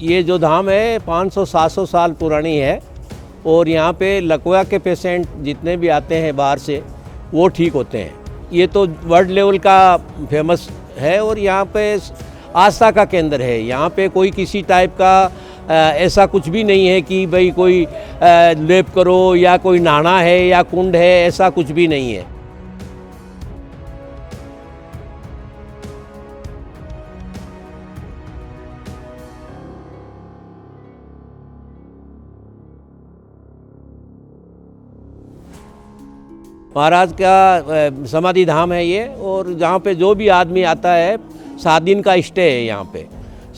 ये जो धाम है 500-700 साल पुरानी है और यहाँ पे लकवा के पेशेंट जितने भी आते हैं बाहर से वो ठीक होते हैं। ये तो वर्ल्ड लेवल का फेमस है और यहाँ पे आस्था का केंद्र है। यहाँ पे कोई किसी टाइप का ऐसा कुछ भी नहीं है कि भाई कोई लेप करो या कोई नहाना है या कुंड है, ऐसा कुछ भी नहीं है। महाराज का समाधि धाम है ये, और जहाँ पे जो भी आदमी आता है 7 दिन का स्टे है यहाँ पे।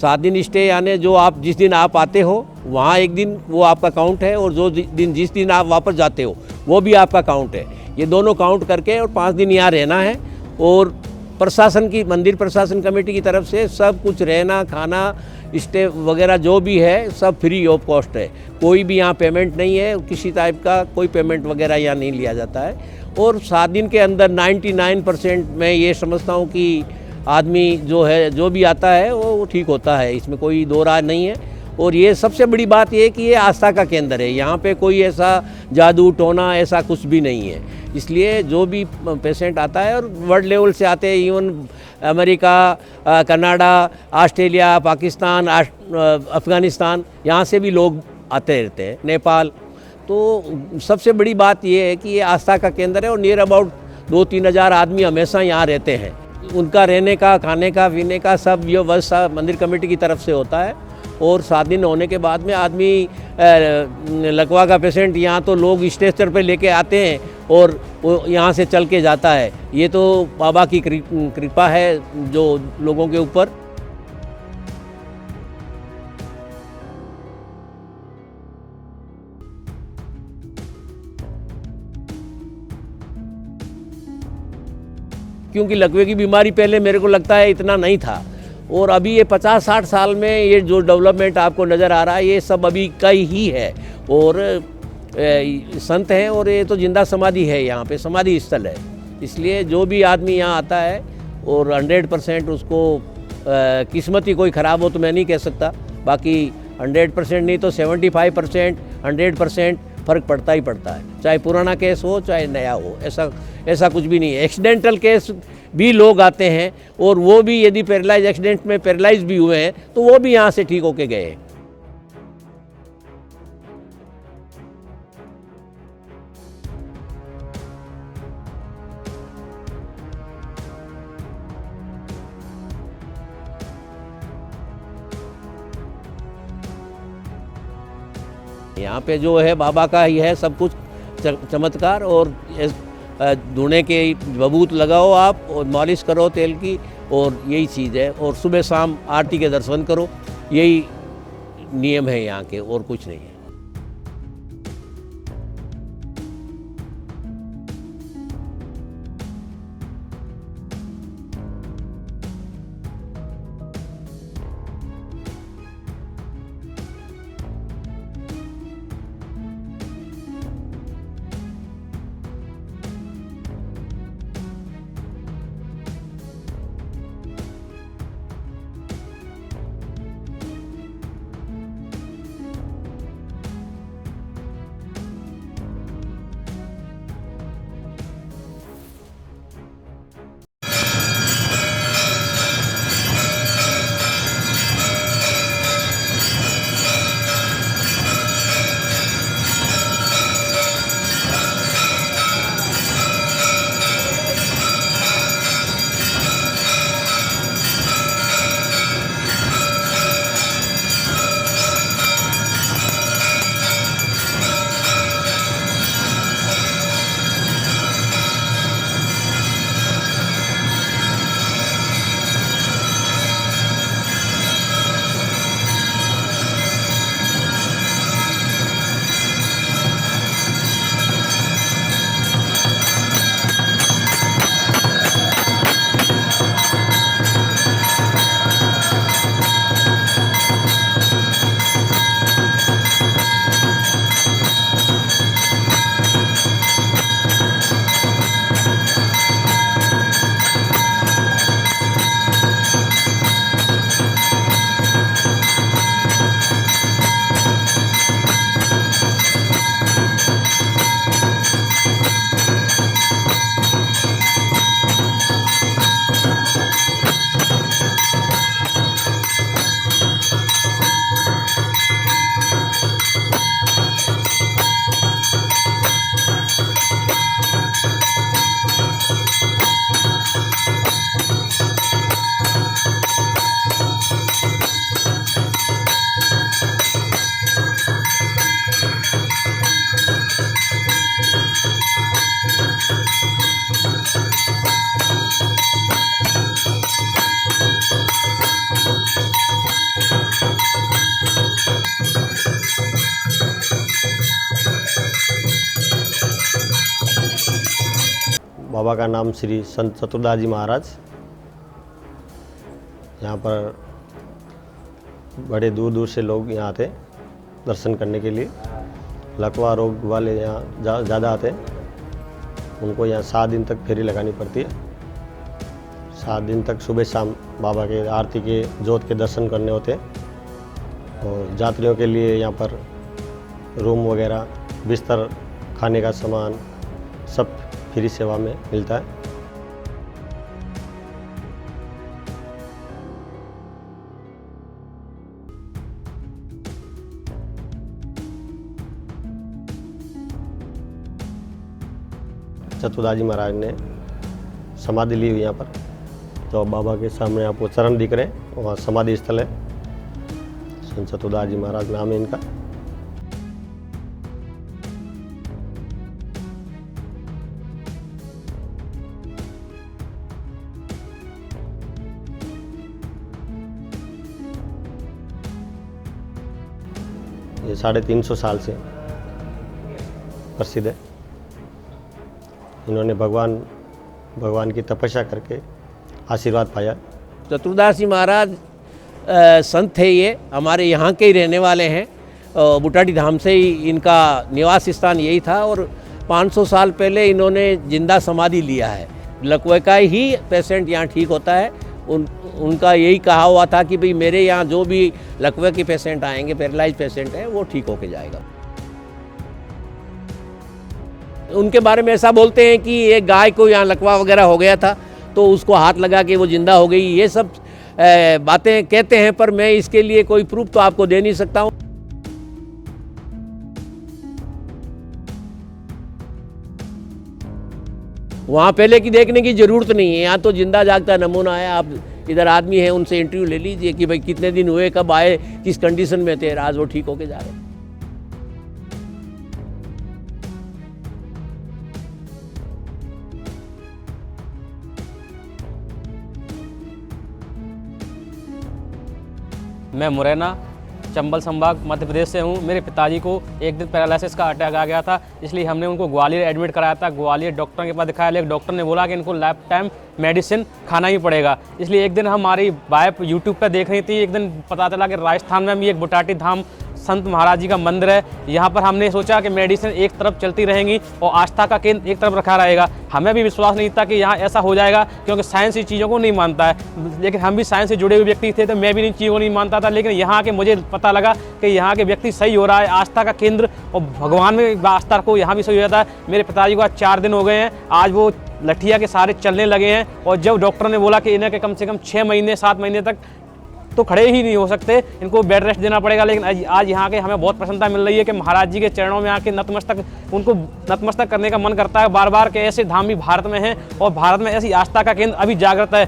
7 दिन स्टे यानी जो आप जिस दिन आप आते हो वहाँ एक दिन वो आपका काउंट है, और जिस दिन आप वापस जाते हो वो भी आपका काउंट है। ये दोनों काउंट करके और 5 दिन यहाँ रहना है। और प्रशासन की, मंदिर प्रशासन कमेटी की तरफ से सब कुछ, रहना खाना स्टे वगैरह जो भी है सब फ्री ऑफ कॉस्ट है। कोई भी यहाँ पेमेंट नहीं है, किसी टाइप का कोई पेमेंट वगैरह यहाँ नहीं लिया जाता है। और 7 दिन के अंदर 99% मैं ये समझता हूँ कि आदमी जो है, जो भी आता है वो ठीक होता है, इसमें कोई दो राय नहीं है। और ये सबसे बड़ी बात ये है कि ये आस्था का केंद्र है। यहाँ पे कोई ऐसा जादू टोना ऐसा कुछ भी नहीं है। इसलिए जो भी पेशेंट आता है, और वर्ल्ड लेवल से आते हैं, even America, Canada, Australia, Pakistan, Afghanistan, यहाँ से भी लोग आते रहते हैं, नेपाल। तो सबसे बड़ी बात ये है कि ये आस्था का केंद्र है और नियर अबाउट 2-3 हज़ार आदमी हमेशा यहाँ रहते हैं। उनका रहने का, खाने का, पीने का सब व्यवस्था मंदिर कमेटी की तरफ से होता है। और 7 दिन होने के बाद में आदमी लकवा का पेशेंट यहाँ तो लोग स्ट्रेचर पे लेके आते हैं और वो यहाँ से चल के जाता है। ये तो बाबा की कृपा है जो लोगों के ऊपर। क्योंकि लकवे की बीमारी पहले मेरे को लगता है इतना नहीं था, और अभी ये 50-60 साल में ये जो डेवलपमेंट आपको नज़र आ रहा है ये सब अभी का ही है। और संत हैं और ये तो जिंदा समाधि है, यहाँ पे समाधि स्थल है। इसलिए जो भी आदमी यहाँ आता है और 100% उसको किस्मत ही कोई ख़राब हो तो मैं नहीं कह सकता, बाकी 100% नहीं तो 75%, 100% फ़र्क पड़ता ही पड़ता है। चाहे पुराना केस हो चाहे नया हो, ऐसा कुछ भी नहीं है। एक्सीडेंटल केस भी लोग आते हैं, और वो भी यदि पैरालाइज एक्सीडेंट में पैरालाइज भी हुए हैं तो वो भी यहाँ से ठीक होके गए हैं। यहाँ पे जो है बाबा का ही है सब कुछ चमत्कार। और धुने के बबूत लगाओ आप और मालिश करो तेल की, और यही चीज़ है। और सुबह शाम आरती के दर्शन करो, यही नियम है यहाँ के, और कुछ नहीं है। बाबा का नाम श्री संत चतुरदास जी महाराज। यहाँ पर बड़े दूर दूर से लोग यहाँ आते दर्शन करने के लिए। लकवा रोग वाले यहाँ ज़्यादा आते हैं। उनको यहाँ 7 दिन तक फेरी लगानी पड़ती है। 7 दिन तक सुबह शाम बाबा के आरती के जोत के दर्शन करने होते हैं। और यात्रियों के लिए यहाँ पर रूम वगैरह, बिस्तर, खाने का सामान सब फ्री सेवा में मिलता है। चतुरदास जी महाराज ने समाधि ली हुई यहाँ पर, तो बाबा के सामने आपको चरण दिख रहे हैं, वहाँ समाधि स्थल है। संत चतुरदास जी महाराज नाम है इनका। ये 350 साल से प्रसिद्ध है। इन्होंने भगवान की तपस्या करके आशीर्वाद पाया। चतुरदास जी महाराज संत थे, ये हमारे यहाँ के ही रहने वाले हैं। बुटाटी धाम से ही इनका निवास स्थान यही था और 500 साल पहले इन्होंने जिंदा समाधि लिया है। लकवे का ही पेशेंट यहाँ ठीक होता है। उनका यही कहा हुआ था कि भाई मेरे यहाँ जो भी लकवे के पेशेंट आएंगे, पैरालाइज पेशेंट है, वो ठीक होके जाएगा। उनके बारे में ऐसा बोलते हैं कि एक गाय को यहाँ लकवा वगैरह हो गया था तो उसको हाथ लगा के वो जिंदा हो गई। ये सब बातें कहते हैं, पर मैं इसके लिए कोई प्रूफ तो आपको दे नहीं सकता हूँ। वहाँ पहले की देखने की ज़रूरत नहीं है। यहाँ तो जिंदा जागता नमूना है। आप इधर आदमी हैं, उनसे इंटरव्यू ले लीजिए कि भाई कितने दिन हुए, कब आए, किस कंडीशन में थे, आज वो ठीक होके जा रहे हैं। मैं मुरैना चंबल संभाग मध्य प्रदेश से हूँ। मेरे पिताजी को एक दिन पैरालिसिस का अटैक आ गया था, इसलिए हमने उनको ग्वालियर एडमिट कराया था। ग्वालियर डॉक्टर के पास दिखाया, लेकिन डॉक्टर ने बोला कि इनको लाइफ टाइम मेडिसिन खाना ही पड़ेगा। इसलिए एक दिन हमारी वाइफ यूट्यूब पर देख रही थी, एक दिन पता चला कि राजस्थान में भी एक बुटाटी धाम संत महाराज जी का मंदिर है। यहाँ पर हमने सोचा कि मेडिसिन एक तरफ चलती रहेंगी और आस्था का केंद्र एक तरफ रखा रहेगा। हमें भी विश्वास नहीं था कि यहाँ ऐसा हो जाएगा, क्योंकि साइंस इस चीज़ों को नहीं मानता है। लेकिन हम भी साइंस से जुड़े हुए व्यक्ति थे, तो मैं भी इन चीज़ों को नहीं मानता था। लेकिन यहाँ आके मुझे पता लगा कि यहाँ के व्यक्ति सही हो रहा है, आस्था का केंद्र और भगवान में आस्था को यहाँ भी सही हो जाता है। मेरे पिताजी को आज 4 दिन हो गए हैं, आज वो लठिया के सारे चलने लगे हैं। और जब डॉक्टर ने बोला कि इन्हें कम से कम 6 महीने 7 महीने तक तो खड़े ही नहीं हो सकते, इनको बेड रेस्ट देना पड़ेगा। लेकिन आज यहाँ के हमें बहुत प्रसन्नता मिल रही है कि महाराज जी के चरणों में आके उनको नतमस्तक करने का मन करता है बार बार, कि ऐसे धाम भी भारत में हैं और भारत में ऐसी आस्था का केंद्र अभी जागृत है।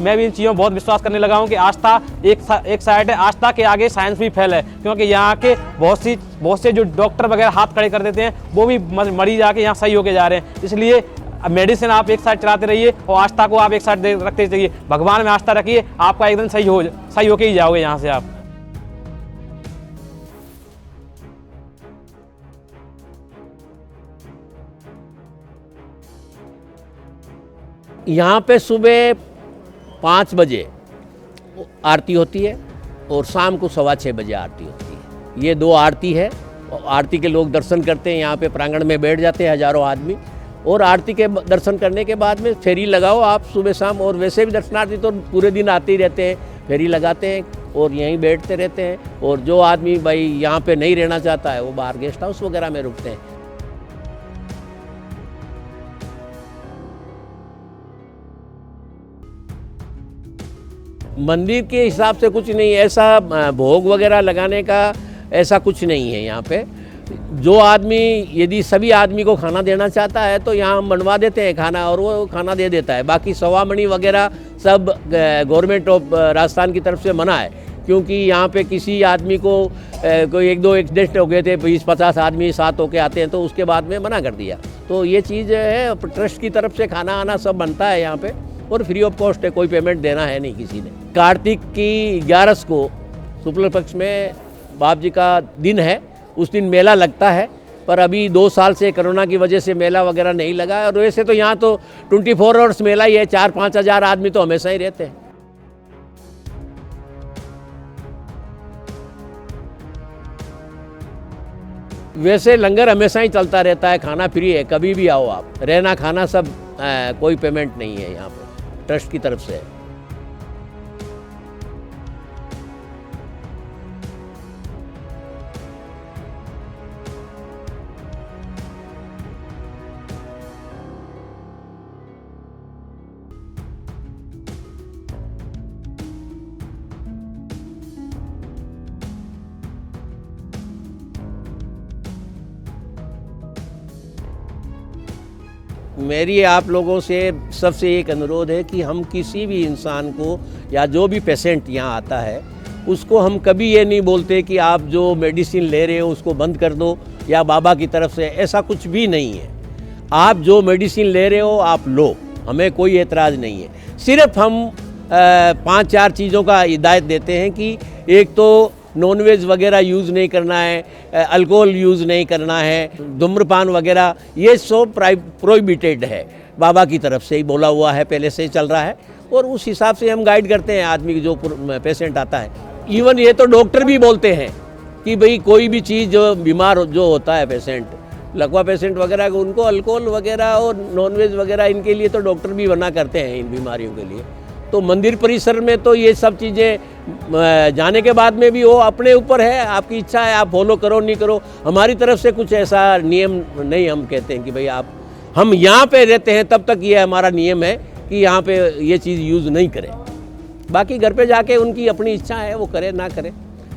मैं भी इन चीज़ों में बहुत विश्वास करने लगा हूँ कि आस्था एक साइड है, आस्था के आगे साइंस भी फैल है। क्योंकि यहाँ के बहुत से जो डॉक्टर वगैरह हाथ खड़े कर देते हैं, वो भी मरीज आके यहाँ सही होके जा रहे हैं। इसलिए मेडिसिन आप एक साइड चलाते रहिए और आस्था को आप एक साइड रखते रहिए। भगवान में आस्था रखिए, आपका एक दिन सही होके ही जाओगे यहाँ से आप। यहाँ पे सुबह 5 बजे आरती होती है और शाम को 6:15 बजे आरती होती है। ये 2 आरती है। और आरती के लोग दर्शन करते हैं, यहाँ पे प्रांगण में बैठ जाते हैं हज़ारों आदमी। और आरती के दर्शन करने के बाद में फेरी लगाओ आप सुबह शाम। और वैसे भी दर्शनार्थी तो पूरे दिन आते ही रहते हैं, फेरी लगाते हैं और यहीं बैठते रहते हैं। और जो आदमी भाई यहाँ पे नहीं रहना चाहता है, वो बाहर गेस्ट हाउस वगैरह में रुकते हैं। मंदिर के हिसाब से कुछ नहीं, ऐसा भोग वगैरह लगाने का ऐसा कुछ नहीं है यहाँ पे। जो आदमी, यदि सभी आदमी को खाना देना चाहता है तो यहाँ बनवा देते हैं खाना और वो खाना दे देता है। बाकी सवामणी वगैरह सब गवर्नमेंट ऑफ राजस्थान की तरफ से मना है, क्योंकि यहाँ पे किसी आदमी को कोई 1-2 एक्सीडेंट हो गए थे, 20-50 आदमी साथ होके आते हैं, तो उसके बाद में मना कर दिया। तो ये चीज़ है, ट्रस्ट की तरफ से खाना आना सब बनता है यहाँ पे और फ्री ऑफ कॉस्ट है, कोई पेमेंट देना है नहीं किसी ने। कार्तिक की 11 को शुक्ल पक्ष में बाप जी का दिन है, उस दिन मेला लगता है। पर अभी 2 साल से कोरोना की वजह से मेला वगैरह नहीं लगा। और वैसे तो यहाँ तो 24 आवर्स मेला ही है, 4-5 हज़ार आदमी तो हमेशा ही रहते हैं। वैसे लंगर हमेशा ही चलता रहता है, खाना फ्री है, कभी भी आओ आप, रहना खाना सब कोई पेमेंट नहीं है यहाँ पे, ट्रस्ट की तरफ से है। मेरी आप लोगों से सबसे एक अनुरोध है कि हम किसी भी इंसान को या जो भी पेशेंट यहाँ आता है उसको हम कभी ये नहीं बोलते कि आप जो मेडिसिन ले रहे हो उसको बंद कर दो या बाबा की तरफ से, ऐसा कुछ भी नहीं है। आप जो मेडिसिन ले रहे हो आप लो, हमें कोई एतराज़ नहीं है। सिर्फ हम 5-4 चीज़ों का हिदायत देते हैं कि एक तो नॉनवेज वगैरह यूज़ नहीं करना है, अल्कोहल यूज़ नहीं करना है, धूम्रपान वगैरह ये सब प्रोहिबिटेड है, बाबा की तरफ से ही बोला हुआ है, पहले से ही चल रहा है। और उस हिसाब से हम गाइड करते हैं आदमी की, जो पेशेंट आता है। इवन ये तो डॉक्टर भी बोलते हैं कि भाई कोई भी चीज़ जो बीमार जो होता है पेशेंट, लकवा पेशेंट वगैरह को, उनको अल्कोहल वगैरह और नॉनवेज वगैरह इनके लिए तो डॉक्टर भी मना करते हैं इन बीमारियों के लिए। तो मंदिर परिसर में तो ये सब चीज़ें जाने के बाद में भी वो अपने ऊपर है, आपकी इच्छा है, आप फॉलो करो नहीं करो। हमारी तरफ से कुछ ऐसा नियम नहीं हम कहते हैं कि भाई आप, हम यहाँ पे रहते हैं तब तक ये हमारा नियम है कि यहाँ पे ये चीज़ यूज़ नहीं करें। बाकी घर पे जाके उनकी अपनी इच्छा है, वो करे ना करे,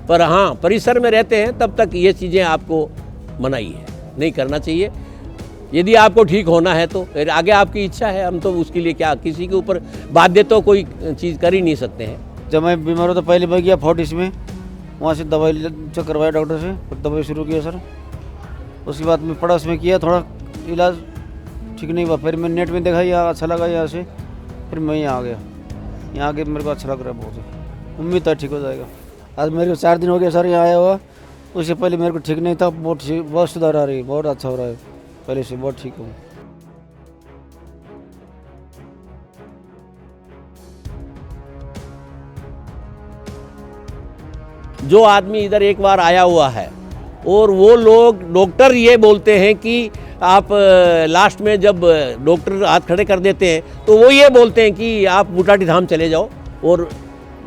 पर हाँ परिसर में रहते हैं तब तक ये चीज़ें आपको मनाही है, नहीं करना चाहिए। यदि आपको ठीक होना है तो फिर आगे आपकी इच्छा है, हम तो उसके लिए क्या किसी के ऊपर बाध्य तो कोई चीज़ कर ही नहीं सकते हैं। जब मैं बीमार हो तो पहले मैं गया फोर्टिस में, वहाँ से दवाई चेक करवाया डॉक्टर से, फिर दवाई शुरू किया सर। उसके बाद मैं पड़ा उसमें किया, थोड़ा इलाज ठीक नहीं हुआ, फिर मैं नेट में देखा, यहाँ अच्छा लगा यहाँ से, फिर मैं यहाँ आ गया। यहाँ आके मेरे को अच्छा लग रहा है बहुत, उम्मीद है ठीक हो जाएगा। आज मेरे को 4 दिन हो गया सर यहाँ आया हुआ, उससे पहले मेरे को ठीक नहीं था, बहुत सुधार आ रही है, बहुत अच्छा हो रहा है, पहले से बहुत ठीक हूँ। जो आदमी इधर एक बार आया हुआ है और वो लोग, डॉक्टर ये बोलते हैं कि आप लास्ट में जब डॉक्टर हाथ खड़े कर देते हैं तो वो ये बोलते हैं कि आप बुटाटी धाम चले जाओ। और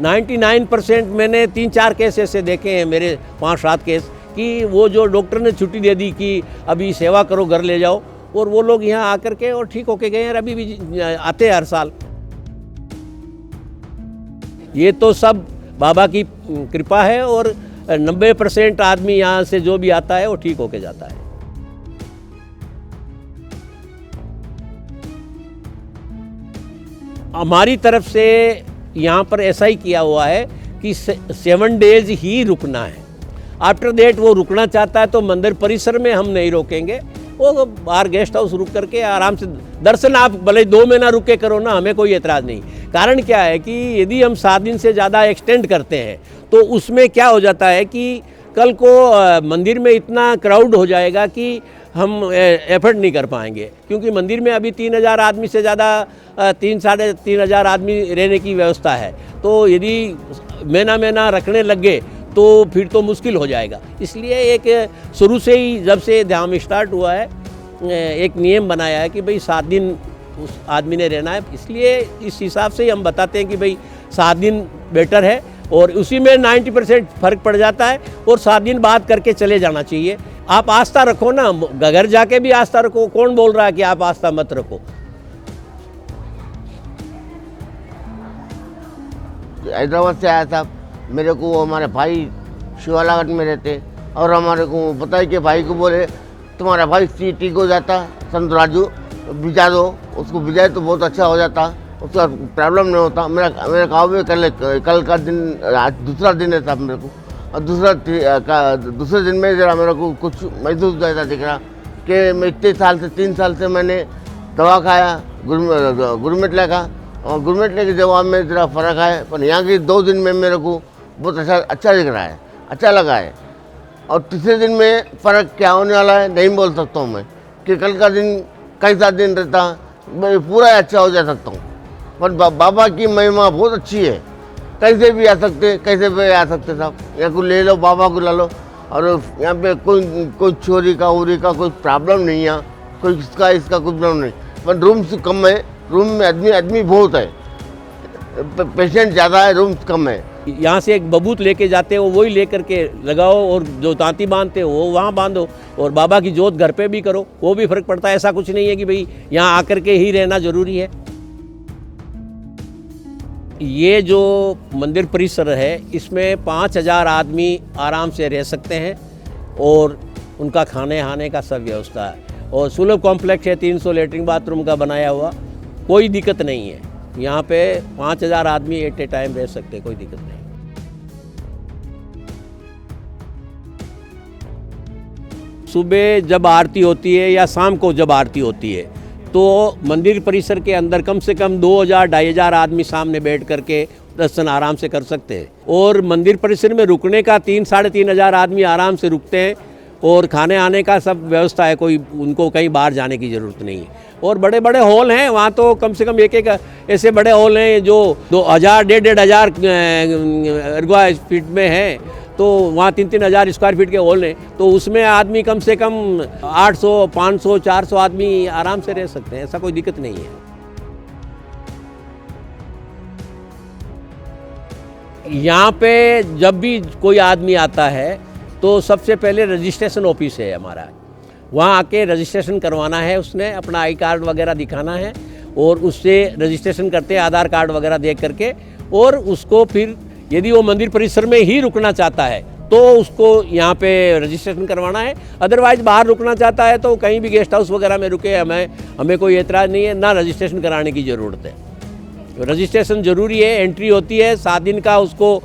99% मैंने 3-4 केस ऐसे देखे हैं, मेरे 5-7 केस, कि वो जो डॉक्टर ने छुट्टी दे दी कि अभी सेवा करो, घर ले जाओ, और वो लोग यहाँ आकर के और ठीक होके गए हैं, अभी भी आते हैं हर साल। ये तो सब बाबा की कृपा है और 90% आदमी यहाँ से जो भी आता है वो ठीक होके जाता है। हमारी तरफ से यहाँ पर ऐसा ही किया हुआ है कि 7 डेज ही रुकना है। आफ्टर दैट वो रुकना चाहता है तो मंदिर परिसर में हम नहीं रोकेंगे, वो बाहर गेस्ट हाउस रुक करके आराम से दर्शन आप भले 2 महीना रुक के करो ना, हमें कोई एतराज़ नहीं। कारण क्या है कि यदि हम 7 दिन से ज़्यादा एक्सटेंड करते हैं तो उसमें क्या हो जाता है कि कल को मंदिर में इतना क्राउड हो जाएगा कि हम एफर्ट नहीं कर पाएंगे, क्योंकि मंदिर में अभी 3000 आदमी से ज़्यादा 3-3.5 हजार आदमी रहने की व्यवस्था है। तो यदि महीना रखने लग गए तो फिर तो मुश्किल हो जाएगा। इसलिए एक शुरू से ही जब से धाम स्टार्ट हुआ है एक नियम बनाया है कि भाई 7 दिन उस आदमी ने रहना है। इसलिए इस हिसाब से ही हम बताते हैं कि भाई 7 दिन बेटर है, और उसी में 90% फ़र्क पड़ जाता है, और 7 दिन बाद करके चले जाना चाहिए। आप आस्था रखो ना, घर जाके भी आस्था रखो। कौन बोल रहा है कि आप आस्था मत रखो? हैदराबाद से आया था, मेरे को हमारे भाई शिवालागढ़ में रहते, और हमारे को पता है कि भाई को बोले तुम्हारा भाई ठीक हो जाता, संत राजू भिजा दो उसको, भिजाए तो बहुत अच्छा हो जाता, उसका प्रॉब्लम नहीं होता। मेरा गाँव में कल का दिन, आज दूसरा दिन है था मेरे को, और दूसरे दिन में ज़रा मेरे को कुछ महसूस होता दिख रहा कि मैं इतने साल से 3 साल से मैंने दवा खाया, गुरमेट लेगा, और गुरमेट लेके जवाब में ज़रा फ़र्क है, पर यहाँ के 2 दिन में मेरे को बहुत अच्छा दिख रहा है, अच्छा लगा है। और तीसरे दिन में फ़र्क क्या होने वाला है नहीं बोल सकता हूँ मैं कि कल का दिन कैसा दिन रहता, मैं पूरा अच्छा हो जा सकता हूँ। पर बाबा की महिमा बहुत अच्छी है, कैसे भी आ सकते, कैसे भी आ सकते साहब। यहाँ को ले लो, बाबा को ला लो। और यहाँ पे कोई चोरी का उरी का कोई प्रॉब्लम नहीं है, कोई इसका कुछ प्रॉब्लम नहीं। पर रूम्स कम है, रूम में आदमी बहुत है, पेशेंट ज़्यादा है, रूम्स कम है। यहाँ से एक बबूत लेके जाते हो, वही लेकर के लगाओ, और जो तांती बांधते हो वो वहाँ बांधो, और बाबा की जोत घर पे भी करो, वो भी फ़र्क पड़ता है। ऐसा कुछ नहीं है कि भाई यहाँ आकर के ही रहना ज़रूरी है। ये जो मंदिर परिसर है इसमें 5000 आदमी आराम से रह सकते हैं, और उनका खाने आने का सब व्यवस्था है, और सुलभ कॉम्प्लेक्स है, 300 लेटरिन बाथरूम का बनाया हुआ, कोई दिक्कत नहीं है। यहाँ पे 5000 आदमी एट ए टाइम रह सकते हैं, कोई दिक्कत नहीं। सुबह जब आरती होती है या शाम को जब आरती होती है तो मंदिर परिसर के अंदर कम से कम 2000-2500 आदमी सामने बैठ करके दर्शन आराम से कर सकते हैं, और मंदिर परिसर में रुकने का 3-3.5 आदमी आराम से रुकते हैं, और खाने आने का सब व्यवस्था है, कोई उनको कहीं बाहर जाने की ज़रूरत नहीं है। और बड़े बड़े हॉल हैं वहाँ, तो कम से कम एक ऐसे बड़े हॉल हैं जो 2000-1500 वर्ग फीट में हैं, तो वहाँ 3-3 स्क्वायर फीट के हॉल हैं, तो उसमें आदमी कम से कम 800, 500, 400 आदमी आराम से रह सकते हैं, ऐसा कोई दिक्कत नहीं है। यहाँ पे जब भी कोई आदमी आता है तो सबसे पहले रजिस्ट्रेशन ऑफिस है हमारा, वहाँ आके रजिस्ट्रेशन करवाना है, उसने अपना आई कार्ड वगैरह दिखाना है, और उससे रजिस्ट्रेशन करते हैं आधार कार्ड वगैरह देख करके, और उसको फिर यदि वो मंदिर परिसर में ही रुकना चाहता है तो उसको यहाँ पे रजिस्ट्रेशन करवाना है। अदरवाइज बाहर रुकना चाहता है तो कहीं भी गेस्ट हाउस वगैरह में रुके, हमें कोई एतराज़ नहीं है, ना रजिस्ट्रेशन कराने की ज़रूरत है। रजिस्ट्रेशन ज़रूरी है, एंट्री होती है 7 दिन का, उसको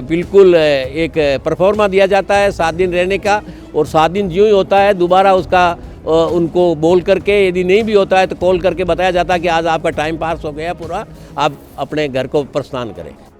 बिल्कुल एक परफॉर्मा दिया जाता है 7 दिन रहने का, और 7 दिन ज्यों ही होता है दोबारा उसका उनको बोल करके, यदि नहीं भी होता है तो कॉल करके बताया जाता है कि आज आपका टाइम पास हो गया पूरा, आप अपने घर को प्रस्थान करें।